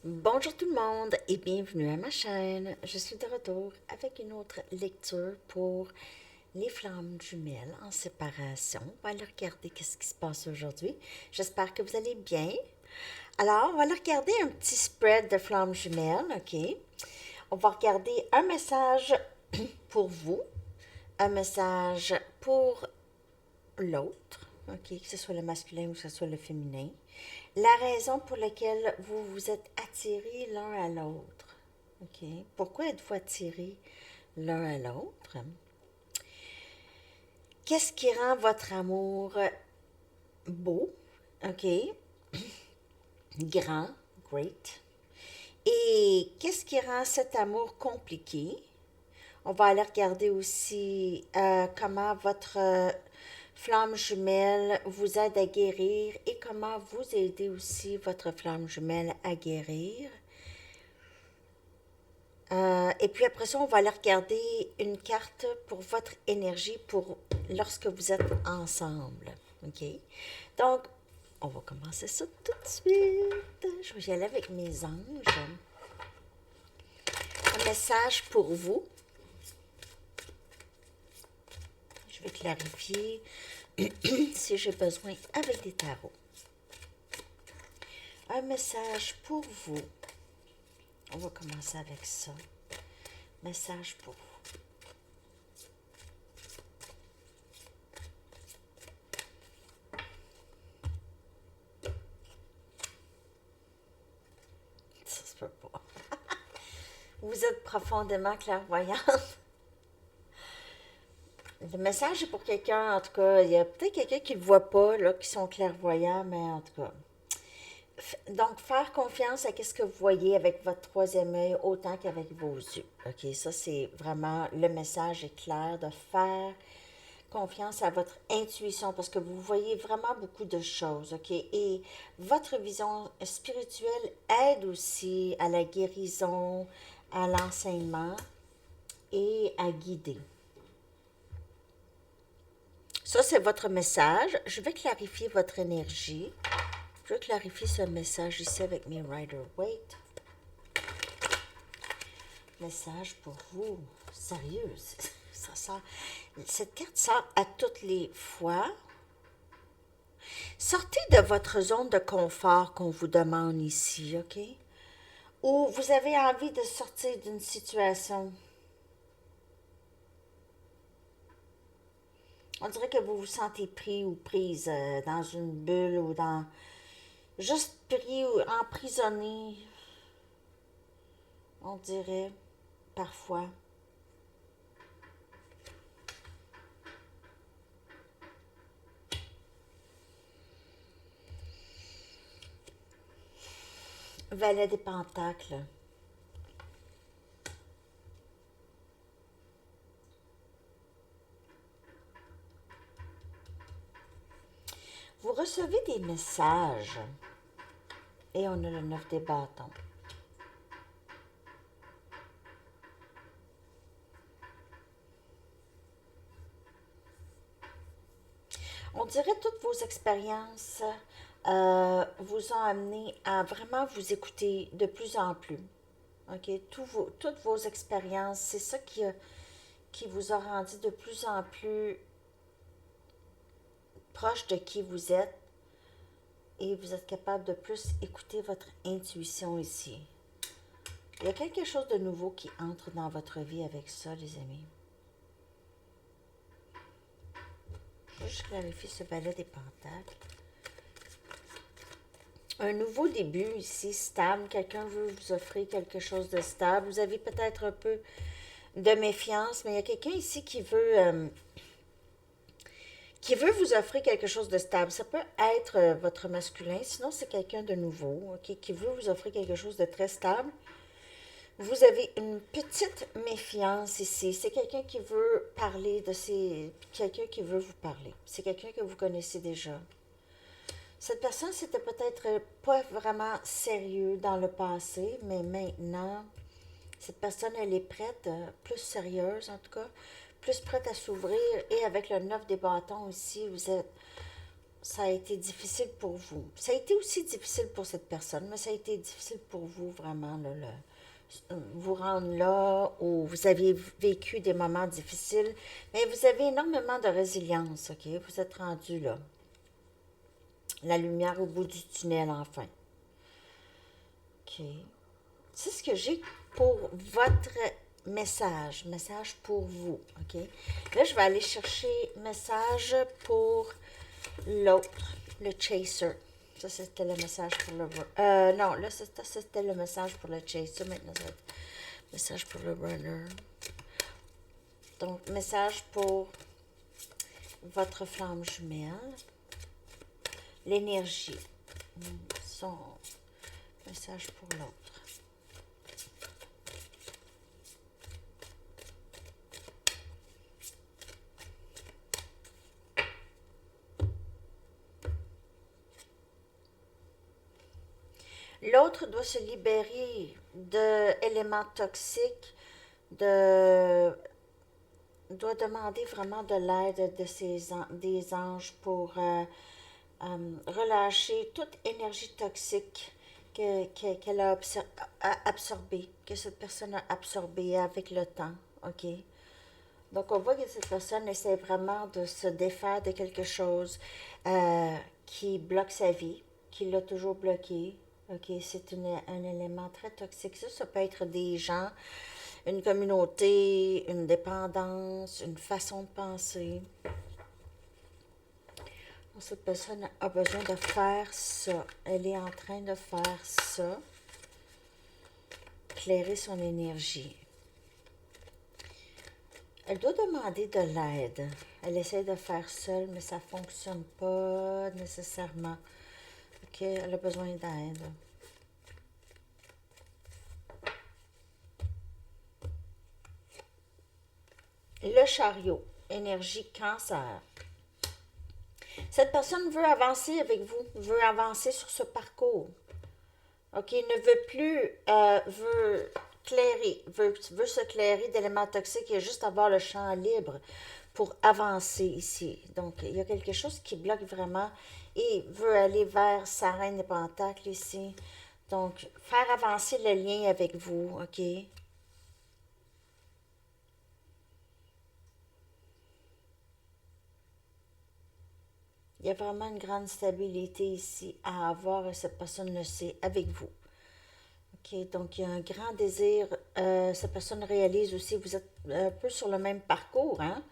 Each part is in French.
Bonjour tout le monde et bienvenue à ma chaîne. Je suis de retour avec une autre lecture pour les flammes jumelles en séparation. On va aller regarder qu'est-ce qui se passe aujourd'hui. J'espère que vous allez bien. Alors, on va aller regarder un petit spread de flammes jumelles, OK? On va regarder un message pour vous, un message pour l'autre, OK, que ce soit le masculin ou que ce soit le féminin. La raison pour laquelle vous vous êtes attirés l'un à l'autre. OK? Pourquoi êtes-vous attirés l'un à l'autre? Qu'est-ce qui rend votre amour beau? OK? Grand, great. Et qu'est-ce qui rend cet amour compliqué? On va aller regarder aussi comment votre flamme jumelle vous aide à guérir et comment vous aidez aussi votre flamme jumelle à guérir. Et puis après ça, on va aller regarder une carte pour votre énergie pour lorsque vous êtes ensemble. OK? Donc, on va commencer ça tout de suite. Je vais y aller avec mes anges. Un message pour vous. Je vais clarifier si j'ai besoin avec des tarots. Un message pour vous. On va commencer avec ça. Message pour vous. Ça se peut pas. Vous êtes profondément clairvoyante. Le message est pour quelqu'un, en tout cas. Il y a peut-être quelqu'un qui ne le voit pas, là, qui sont clairvoyants, mais en tout cas. Donc, faire confiance à ce que vous voyez avec votre troisième œil autant qu'avec vos yeux. OK, ça, c'est vraiment, le message est clair de faire confiance à votre intuition parce que vous voyez vraiment beaucoup de choses, OK? Et votre vision spirituelle aide aussi à la guérison, à l'enseignement et à guider. Ça, c'est votre message. Je vais clarifier votre énergie. Je vais clarifier ce message ici avec mes Rider-Waite. Message pour vous. Sérieux, ça sort. Cette carte sort à toutes les fois. Sortez de votre zone de confort qu'on vous demande ici, OK? Ou vous avez envie de sortir d'une situation. On dirait que vous vous sentez pris ou prise dans une bulle ou dans... Juste pris ou emprisonné, on dirait, parfois. Valet des Pentacles. Vous recevez des messages. Et on a le 9 des bâtons. On dirait que toutes vos expériences vous ont amené à vraiment vous écouter de plus en plus. OK? Toutes vos expériences, c'est ça qui vous a rendu de plus en plus proche de qui vous êtes et vous êtes capable de plus écouter votre intuition ici. Il y a quelque chose de nouveau qui entre dans votre vie avec ça, les amis. Je vais juste clarifier ce balai des pentacles. Un nouveau début ici, stable. Quelqu'un veut vous offrir quelque chose de stable. Vous avez peut-être un peu de méfiance, mais il y a quelqu'un ici qui veut vous offrir quelque chose de stable. Ça peut être votre masculin, sinon c'est quelqu'un de nouveau, ok, qui veut vous offrir quelque chose de très stable. Vous avez une petite méfiance ici. C'est quelqu'un qui veut parler de ses... Quelqu'un qui veut vous parler. C'est quelqu'un que vous connaissez déjà. Cette personne, c'était peut-être pas vraiment sérieux dans le passé, mais maintenant, cette personne, elle est prête, plus sérieuse en tout cas, plus prête à s'ouvrir. Et avec le 9 des bâtons aussi, vous êtes ça a été difficile pour vous. Ça a été aussi difficile pour cette personne, mais ça a été difficile pour vous vraiment, là, vous rendre là où vous avez vécu des moments difficiles, mais vous avez énormément de résilience, OK? Vous êtes rendu là. La lumière au bout du tunnel, enfin. OK. C'est ce que j'ai pour votre message pour vous, OK? Là, je vais aller chercher message pour l'autre, le chaser. Ça, c'était le message pour le... non, là, c'était le message pour le chaser. Maintenant, ça va être message pour le runner. Donc, message pour votre flamme jumelle. L'énergie. Son message pour l'autre. L'autre doit se libérer d'éléments toxiques, doit demander vraiment de l'aide des anges pour relâcher toute énergie toxique qu'elle a absorbée, que cette personne a absorbée avec le temps, OK? Donc, on voit que cette personne essaie vraiment de se défaire de quelque chose qui bloque sa vie, qui l'a toujours bloqué. OK, c'est un élément très toxique. Ça peut être des gens, une communauté, une dépendance, une façon de penser. Donc, cette personne a besoin de faire ça. Elle est en train de faire ça. Éclairer son énergie. Elle doit demander de l'aide. Elle essaie de faire seule, mais ça ne fonctionne pas nécessairement. OK, elle a besoin d'aide. Le chariot, énergie cancer. Cette personne veut avancer avec vous, veut avancer sur ce parcours. OK, ne veut plus, veut se clairer d'éléments toxiques et juste avoir le champ libre pour avancer ici. Donc, il y a quelque chose qui bloque vraiment et veut aller vers sa reine des pentacles ici. Donc, faire avancer le lien avec vous, OK? Il y a vraiment une grande stabilité ici à avoir et cette personne le sait avec vous. OK, donc il y a un grand désir. Cette personne réalise aussi, vous êtes un peu sur le même parcours, hein?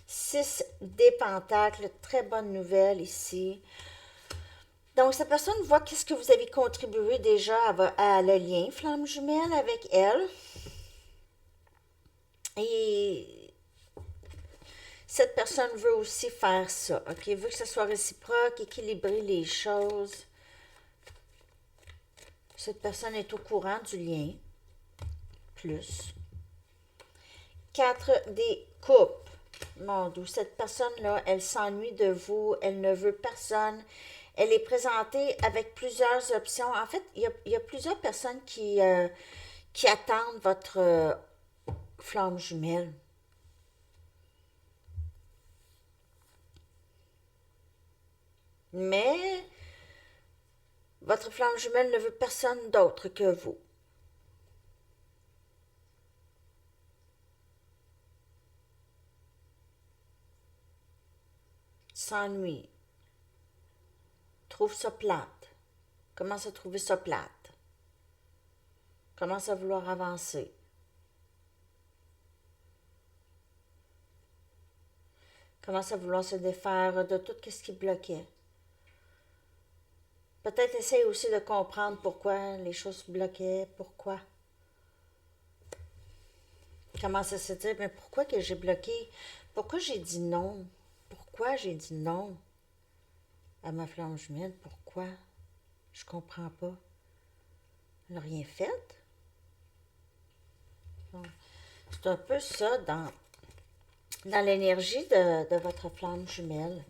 6 des pentacles, très bonne nouvelle ici. Donc, cette personne voit qu'est-ce que vous avez contribué déjà à le lien flamme jumelle avec elle. Et cette personne veut aussi faire ça, OK? Veut que ce soit réciproque, équilibrer les choses. Cette personne est au courant du lien. Plus. 4 des coupes. Mon Dieu, cette personne-là, elle s'ennuie de vous, elle ne veut personne. Elle est présentée avec plusieurs options. En fait, il y a plusieurs personnes qui attendent votre flamme jumelle. Mais votre flamme jumelle ne veut personne d'autre que vous. S'ennuie. Trouve ça plate. Commence à trouver ça plate. Commence à vouloir avancer. Commence à vouloir se défaire de tout ce qui bloquait. Peut-être essaye aussi de comprendre pourquoi les choses bloquaient, pourquoi. Commence à se dire, mais pourquoi que j'ai bloqué? Pourquoi j'ai dit non? Pourquoi j'ai dit non à ma flamme jumelle? Pourquoi? Je comprends pas. Elle n'a rien fait. C'est un peu ça dans l'énergie de votre flamme jumelle.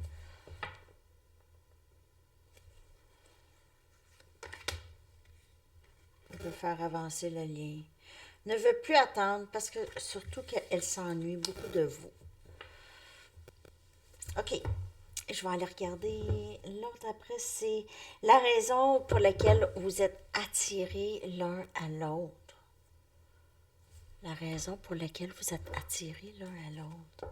Elle veut faire avancer le lien. Ne veut plus attendre parce que surtout qu'elle s'ennuie beaucoup de vous. OK. Je vais aller regarder l'autre après. C'est la raison pour laquelle vous êtes attirés l'un à l'autre. La raison pour laquelle vous êtes attirés l'un à l'autre.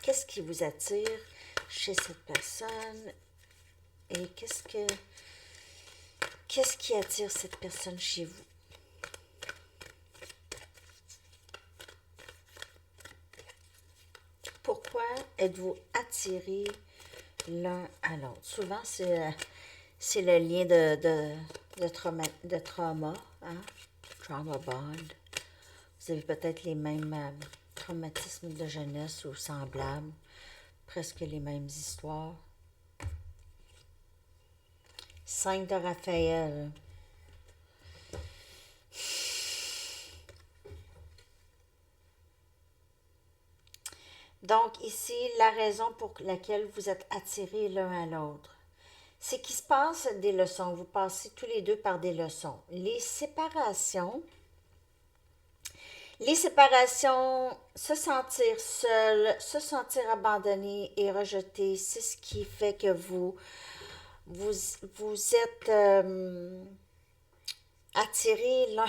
Qu'est-ce qui vous attire chez cette personne et qu'est-ce qui attire cette personne chez vous? Pourquoi êtes-vous attirés l'un à l'autre? Souvent, c'est le lien de trauma, hein? Trauma bond. Vous avez peut-être les mêmes traumatismes de jeunesse ou semblables, presque les mêmes histoires. 5 de Raphaël. Donc ici, la raison pour laquelle vous êtes attirés l'un à l'autre, c'est qu'il se passe des leçons. Vous passez tous les deux par des leçons. Les séparations, se sentir seul, se sentir abandonné et rejeté, c'est ce qui fait que vous êtes attirés l'un.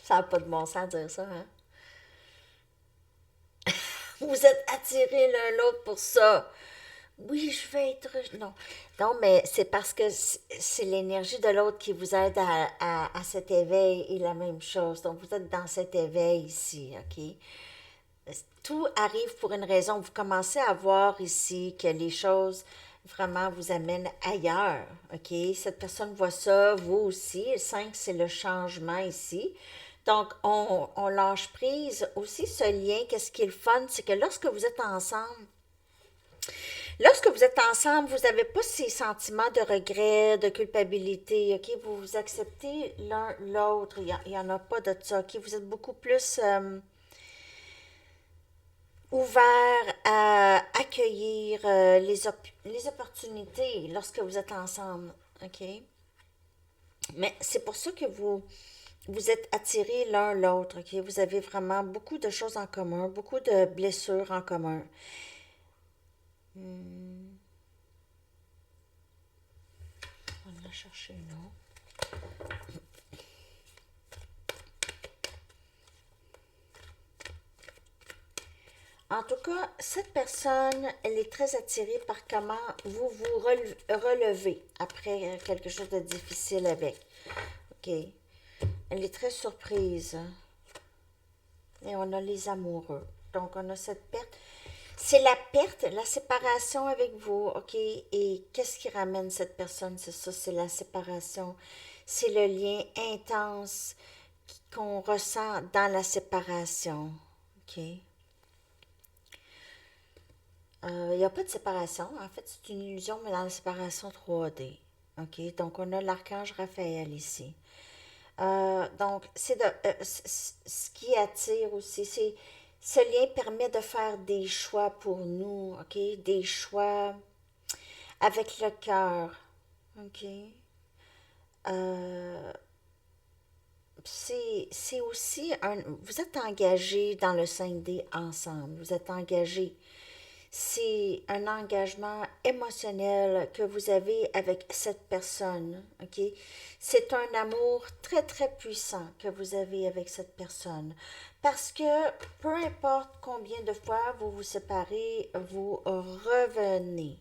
Ça n'a pas de bon sens de dire ça, hein? Vous êtes attirés l'un l'autre pour ça. Oui, je vais être. Non. Non, mais c'est parce que c'est l'énergie de l'autre qui vous aide à cet éveil et la même chose. Donc, vous êtes dans cet éveil ici, OK? Tout arrive pour une raison. Vous commencez à voir ici que les choses vraiment vous amènent ailleurs, OK? Cette personne voit ça, vous aussi. Le 5, c'est le changement ici. Donc, on lâche prise. Aussi, ce lien, qu'est-ce qui est le fun, c'est que lorsque vous êtes ensemble, vous n'avez pas ces sentiments de regret, de culpabilité, OK? Vous vous acceptez l'un l'autre. Il y en a pas de ça, OK? Vous êtes beaucoup plus ouvert à accueillir les opportunités lorsque vous êtes ensemble, OK? Mais c'est pour ça que vous êtes attirés l'un l'autre, OK? Vous avez vraiment beaucoup de choses en commun, beaucoup de blessures en commun. On va chercher une autre. En tout cas, cette personne, elle est très attirée par comment vous vous relevez après quelque chose de difficile avec. OK? Elle est très surprise. Et on a les amoureux. Donc, on a cette perte. C'est la perte, la séparation avec vous, OK? Et qu'est-ce qui ramène cette personne? C'est ça, c'est la séparation. C'est le lien intense qu'on ressent dans la séparation, OK? Il n'y a pas de séparation. En fait, c'est une illusion, mais dans la séparation 3D. OK? Donc, on a l'archange Raphaël ici. Donc, ce qui attire aussi, c'est ce lien permet de faire des choix pour nous, OK? Des choix avec le cœur, OK? Euh, c'est aussi vous êtes engagé dans le 5D ensemble, vous êtes engagé. C'est un engagement émotionnel que vous avez avec cette personne, OK? C'est un amour très, très puissant que vous avez avec cette personne. Parce que peu importe combien de fois vous vous séparez, vous revenez.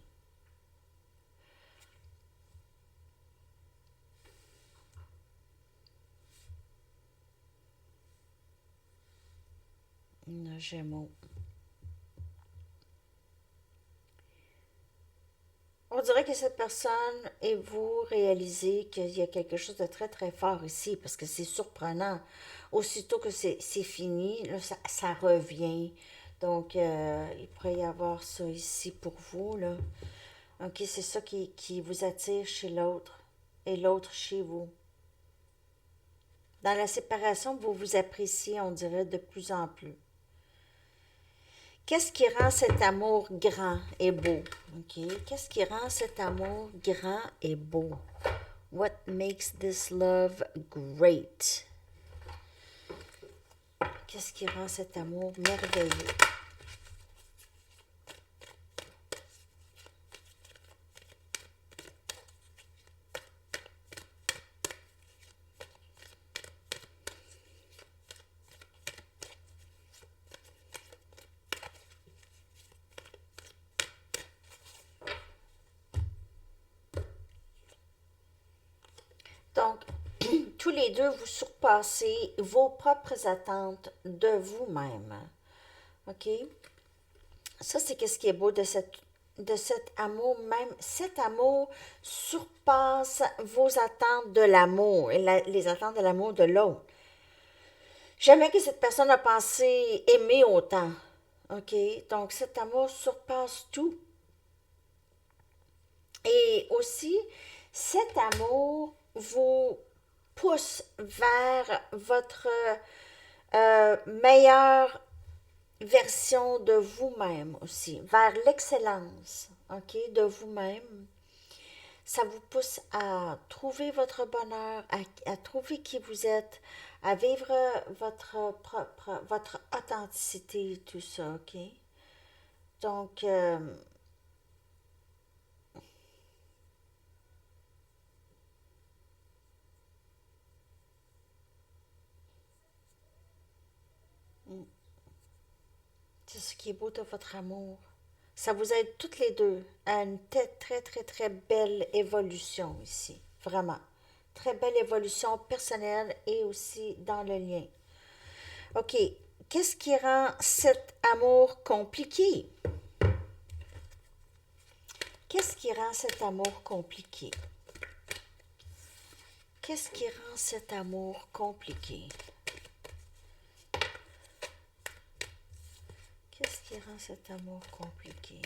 Gémeaux. On dirait que cette personne et vous réalisez qu'il y a quelque chose de très très fort ici parce que c'est surprenant. Aussitôt que c'est fini, là, ça revient. Donc, il pourrait y avoir ça ici pour vous, là. OK, c'est ça qui vous attire chez l'autre et l'autre chez vous. Dans la séparation, vous vous appréciez, on dirait, de plus en plus. Qu'est-ce qui rend cet amour grand et beau? OK? Qu'est-ce qui rend cet amour grand et beau? What makes this love great? Qu'est-ce qui rend cet amour merveilleux? Donc, tous les deux, vous surpassez vos propres attentes de vous-même. OK? Ça, c'est qu'est-ce qui est beau de cet amour. Même cet amour surpasse vos attentes de l'amour et les attentes de l'amour de l'autre. Jamais que cette personne a pensé aimer autant. OK? Donc, cet amour surpasse tout. Et aussi, cet amour vous pousse vers votre meilleure version de vous-même aussi, vers l'excellence, OK, de vous-même. Ça vous pousse à trouver votre bonheur, à trouver qui vous êtes, à vivre votre authenticité, tout ça, OK? Donc, c'est ce qui est beau de votre amour. Ça vous aide toutes les deux à une très, très, très belle évolution ici. Vraiment. Très belle évolution personnelle et aussi dans le lien. OK. Qu'est-ce qui rend cet amour compliqué? Qu'est-ce qui rend cet amour compliqué? Qu'est-ce qui rend cet amour compliqué? Qu'est-ce qui rend cet amour compliqué?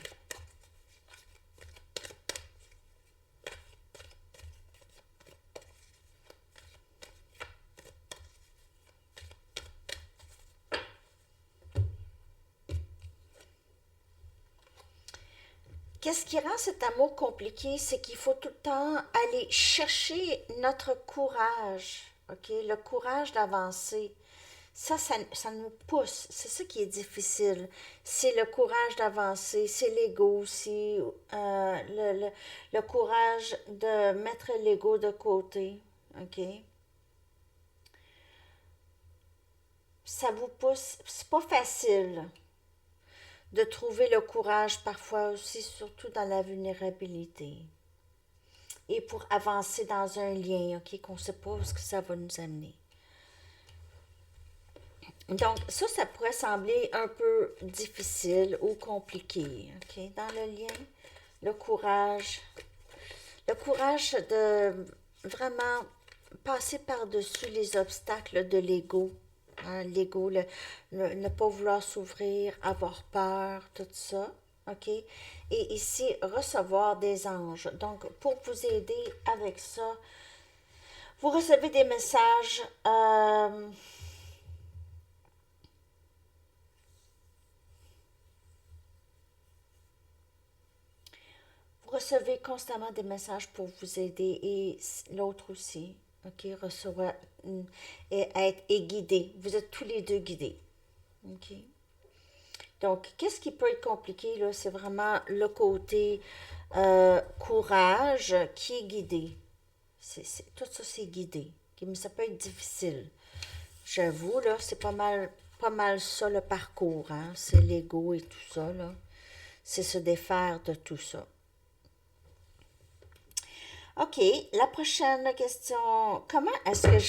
Qu'est-ce qui rend cet amour compliqué? C'est qu'il faut tout le temps aller chercher notre courage, OK? Le courage d'avancer. Ça nous pousse. C'est ça qui est difficile. C'est le courage d'avancer, c'est l'ego aussi, le courage de mettre l'ego de côté, OK? Ça vous pousse. C'est pas facile de trouver le courage parfois aussi, surtout dans la vulnérabilité. Et pour avancer dans un lien, OK, qu'on ne sait pas où ce que ça va nous amener. Donc, ça pourrait sembler un peu difficile ou compliqué, OK, dans le lien. Le courage. Le courage de vraiment passer par-dessus les obstacles de l'ego. Hein, l'ego, ne pas vouloir s'ouvrir, avoir peur, tout ça. OK? Et ici, recevoir des anges. Donc, pour vous aider avec ça, vous recevez des messages. Vous recevez constamment des messages pour vous aider et l'autre aussi. OK? Recevoir et guidé. Vous êtes tous les deux guidés. OK? Donc, qu'est-ce qui peut être compliqué, là? C'est vraiment le côté courage qui est guidé. Tout ça, c'est guidé. OK? Mais ça peut être difficile. J'avoue, là, c'est pas mal ça le parcours, hein? C'est l'ego et tout ça, là. C'est se défaire de tout ça. OK, la prochaine question. Comment est-ce que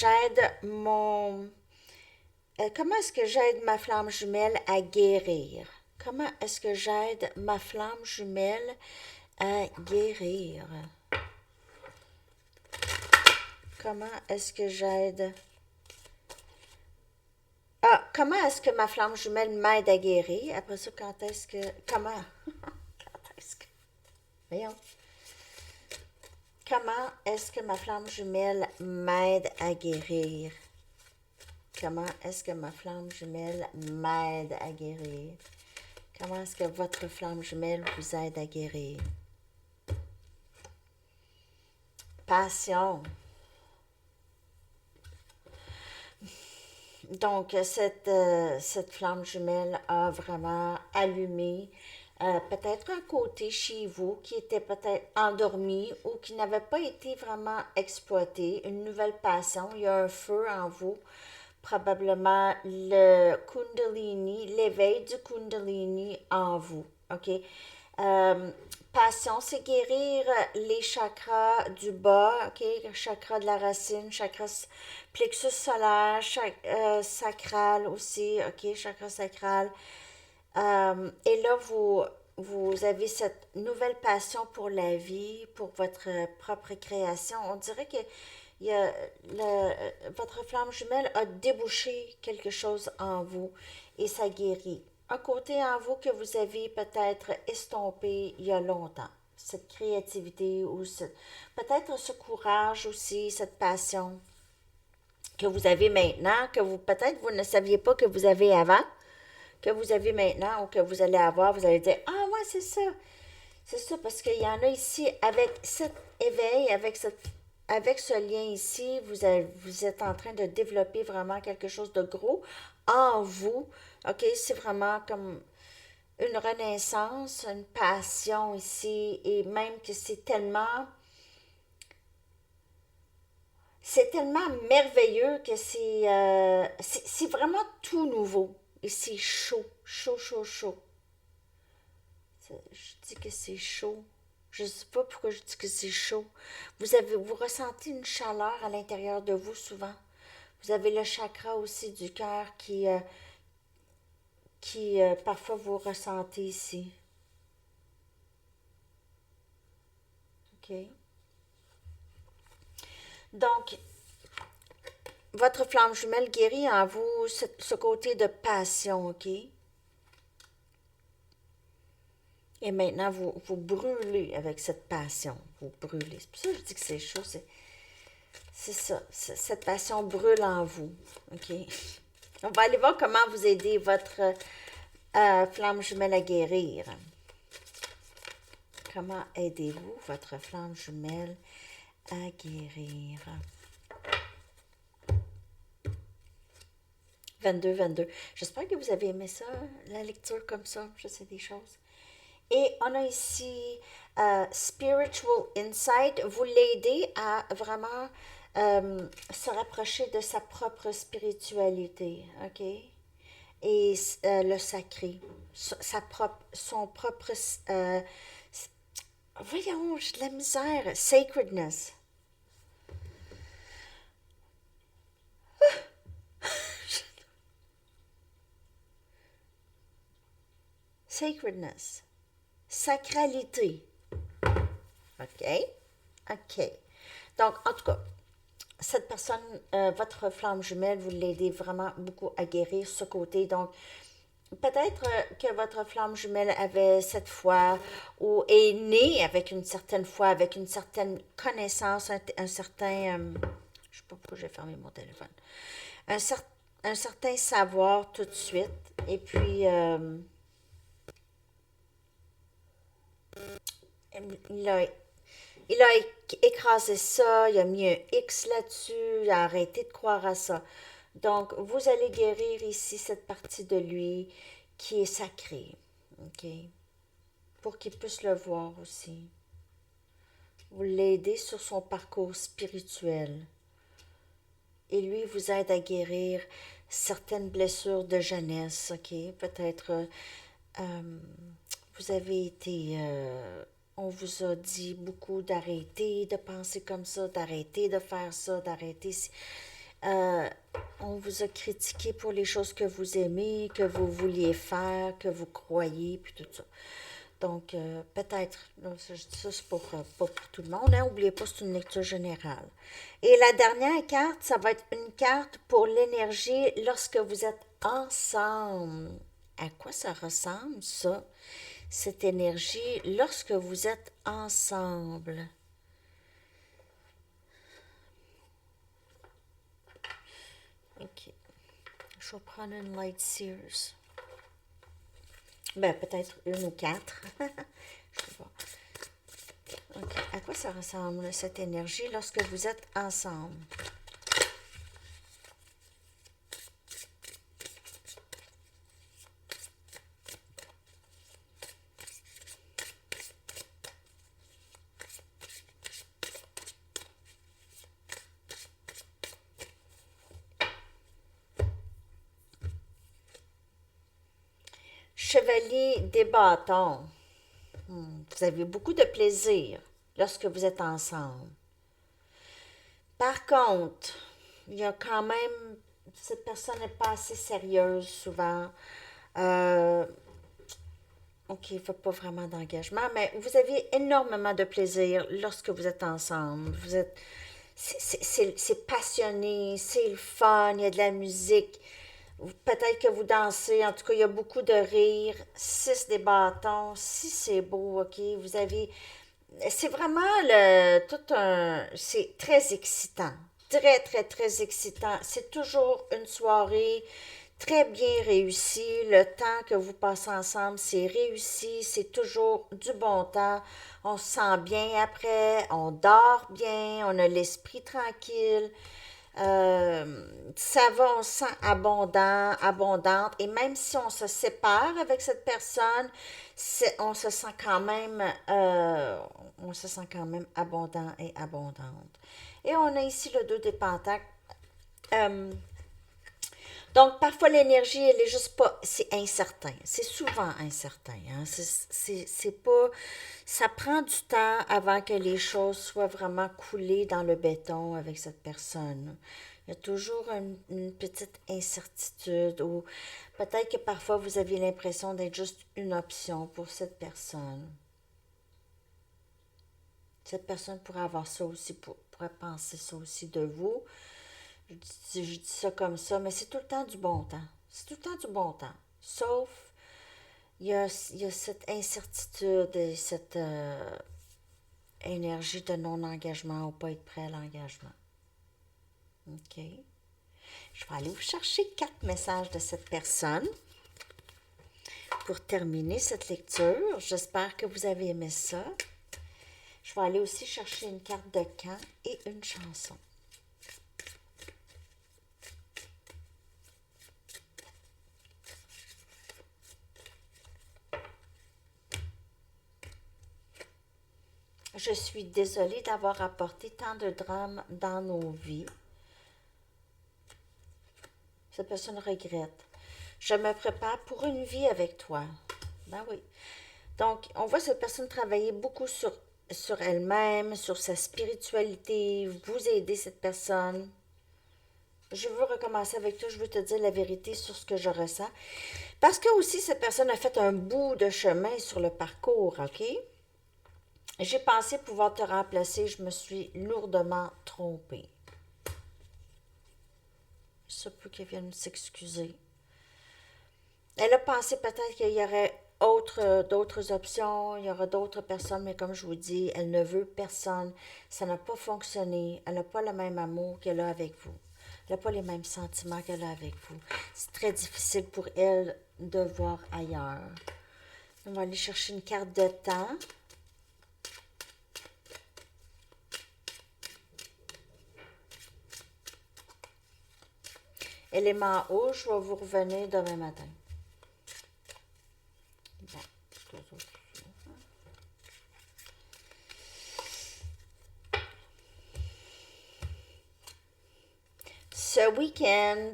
j'aide ma flamme jumelle à guérir? Comment est-ce que j'aide ma flamme jumelle à guérir? Comment est-ce que j'aide... Ah, comment est-ce que ma flamme jumelle m'aide à guérir? Après ça, quand est-ce que... Comment? Quand est-ce que... Voyons. Comment est-ce que ma flamme jumelle m'aide à guérir? Comment est-ce que ma flamme jumelle m'aide à guérir? Comment est-ce que votre flamme jumelle vous aide à guérir? Passion. Donc, cette flamme jumelle a vraiment allumé peut-être un côté chez vous qui était peut-être endormi ou qui n'avait pas été vraiment exploité, une nouvelle passion. Il y a un feu en vous, probablement le Kundalini, l'éveil du Kundalini en vous. OK? Euh, Passion, c'est guérir les chakras du bas, ok? Le chakra de la racine, plexus solaire, sacral aussi, ok? Chakra sacral. Et là, vous avez cette nouvelle passion pour la vie, pour votre propre création. On dirait que il y a votre flamme jumelle a débouché quelque chose en vous et ça guérit. Un côté en vous que vous avez peut-être estompé il y a longtemps. Cette créativité ou peut-être ce courage aussi, cette passion que vous avez maintenant, que vous peut-être vous ne saviez pas que vous avez avant, que vous avez maintenant ou que vous allez avoir, vous allez dire ah ouais, c'est ça. C'est ça, parce qu'il y en a ici, avec cet éveil, avec ce lien ici, vous êtes en train de développer vraiment quelque chose de gros en vous. OK? C'est vraiment comme une renaissance, une passion ici, et même que c'est tellement merveilleux que c'est vraiment tout nouveau. Et c'est chaud, chaud, chaud, chaud. Je dis que c'est chaud. Je ne sais pas pourquoi je dis que c'est chaud. Vous ressentez une chaleur à l'intérieur de vous souvent. Vous avez le chakra aussi du cœur qui parfois vous ressentez ici. OK? Donc, votre flamme jumelle guérit en vous ce côté de passion, OK? Et maintenant, vous brûlez avec cette passion. Vous brûlez. C'est pour ça que je dis que c'est chaud. C'est ça. Cette passion brûle en vous. OK? On va aller voir comment vous aider votre flamme jumelle à guérir. Comment aidez-vous votre flamme jumelle à guérir? 22. J'espère que vous avez aimé ça, la lecture comme ça. Je sais des choses. Et on a ici Spiritual Insight. Vous l'aidez à vraiment se rapprocher de sa propre spiritualité, OK? Et le sacré, son propre... voyons, j'ai de la misère. Sacredness. Sacredness. Sacralité. OK? OK. Donc, en tout cas, cette personne, votre flamme jumelle, vous l'aidez vraiment beaucoup à guérir ce côté. Donc, peut-être que votre flamme jumelle avait cette foi ou est née avec une certaine foi, avec une certaine connaissance, un certain... je sais pas pourquoi j'ai fermé mon téléphone. Un, cer- un certain savoir tout de suite. Et puis, il a il a écrasé ça, il a mis un X là-dessus, il a arrêté de croire à ça. Donc, vous allez guérir ici cette partie de lui qui est sacrée, OK? Pour qu'il puisse le voir aussi. Vous l'aidez sur son parcours spirituel. Et lui vous aide à guérir certaines blessures de jeunesse, OK? Peut-être vous avez été... on vous a dit beaucoup d'arrêter de penser comme ça, d'arrêter de faire ça, d'arrêter... Euh, on vous a critiqué pour les choses que vous aimez, que vous vouliez faire, que vous croyez, puis tout ça. Donc, peut-être, là, je dis ça, c'est pas pour tout le monde, hein, n'oubliez pas, c'est une lecture générale. Et la dernière carte, ça va être une carte pour l'énergie lorsque vous êtes ensemble. À quoi ça ressemble, ça, cette énergie, lorsque vous êtes ensemble? OK. Je vais prendre une Light Sears. Ben, peut-être une ou quatre. Je sais pas. OK. À quoi ça ressemble, cette énergie, lorsque vous êtes ensemble? cavalier des bâtons. Vous avez beaucoup de plaisir lorsque vous êtes ensemble. Par contre, il y a quand même, cette personne n'est pas assez sérieuse souvent. Euh, OK, il ne faut pas vraiment d'engagement, mais vous avez énormément de plaisir lorsque vous êtes ensemble. Vous êtes, c'est passionné, c'est le fun, il y a de la musique. Peut-être que vous dansez, en tout cas, il y a beaucoup de rire. 6 des bâtons, si c'est beau, OK, vous avez... C'est vraiment tout un... C'est très excitant. Très, très, très excitant. C'est toujours une soirée très bien réussie. Le temps que vous passez ensemble, c'est réussi. C'est toujours du bon temps. On se sent bien après. On dort bien. On a l'esprit tranquille. Ça va, on se sent abondant, abondante. Et même si on se sépare avec cette personne, on se sent quand même, on se sent quand même abondant et abondante. Et on a ici le 2 des pentacles. Euh, donc, parfois, l'énergie, elle est juste pas... C'est incertain. C'est souvent incertain. Hein? C'est pas... Ça prend du temps avant que les choses soient vraiment coulées dans le béton avec cette personne. Il y a toujours une petite incertitude ou peut-être que parfois vous avez l'impression d'être juste une option pour cette personne. Cette personne pourrait avoir ça aussi, pourrait penser ça aussi de vous. Je dis ça comme ça, mais c'est tout le temps du bon temps. C'est tout le temps du bon temps. Sauf, il y a cette incertitude et cette énergie de non-engagement ou pas être prêt à l'engagement. OK. Je vais aller vous chercher 4 messages de cette personne pour terminer cette lecture. J'espère que vous avez aimé ça. Je vais aller aussi chercher une carte de camp et une chanson. Je suis désolée d'avoir apporté tant de drames dans nos vies. Cette personne regrette. Je me prépare pour une vie avec toi. Ben oui. Donc, on voit cette personne travailler beaucoup sur elle-même, sur sa spiritualité, vous aider cette personne. Je veux recommencer avec toi, je veux te dire la vérité sur ce que je ressens. Parce que aussi, cette personne a fait un bout de chemin sur le parcours, OK? J'ai pensé pouvoir te remplacer, je me suis lourdement trompée. Ça peut qu'elle vienne s'excuser. Elle a pensé peut-être qu'il y aurait d'autres options, il y aura d'autres personnes, mais comme je vous dis, elle ne veut personne. Ça n'a pas fonctionné. Elle n'a pas le même amour qu'elle a avec vous. Elle n'a pas les mêmes sentiments qu'elle a avec vous. C'est très difficile pour elle de voir ailleurs. On va aller chercher une carte de temps. Élément eau, je vais vous revenir demain matin. Bon, ce week-end,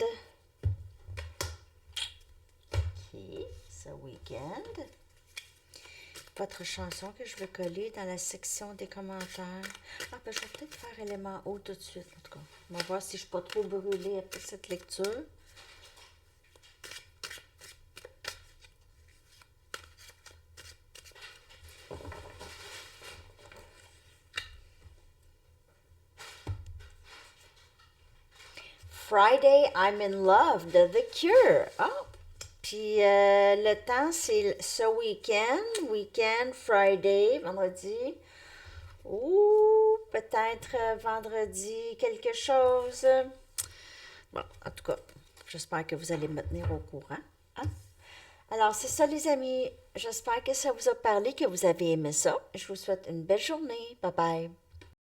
ce week-end, votre chanson que je vais coller dans la section des commentaires. Ah, ben je vais peut-être faire élément haut tout de suite, en tout cas. On va voir si je ne suis pas trop brûlée après cette lecture. Friday, I'm in Love de The Cure. Ah! Puis le temps, c'est ce week-end, Friday, vendredi. Ou peut-être vendredi, quelque chose. Bon, en tout cas, j'espère que vous allez me tenir au courant. Hein? Alors, c'est ça, les amis. J'espère que ça vous a parlé, que vous avez aimé ça. Je vous souhaite une belle journée. Bye bye.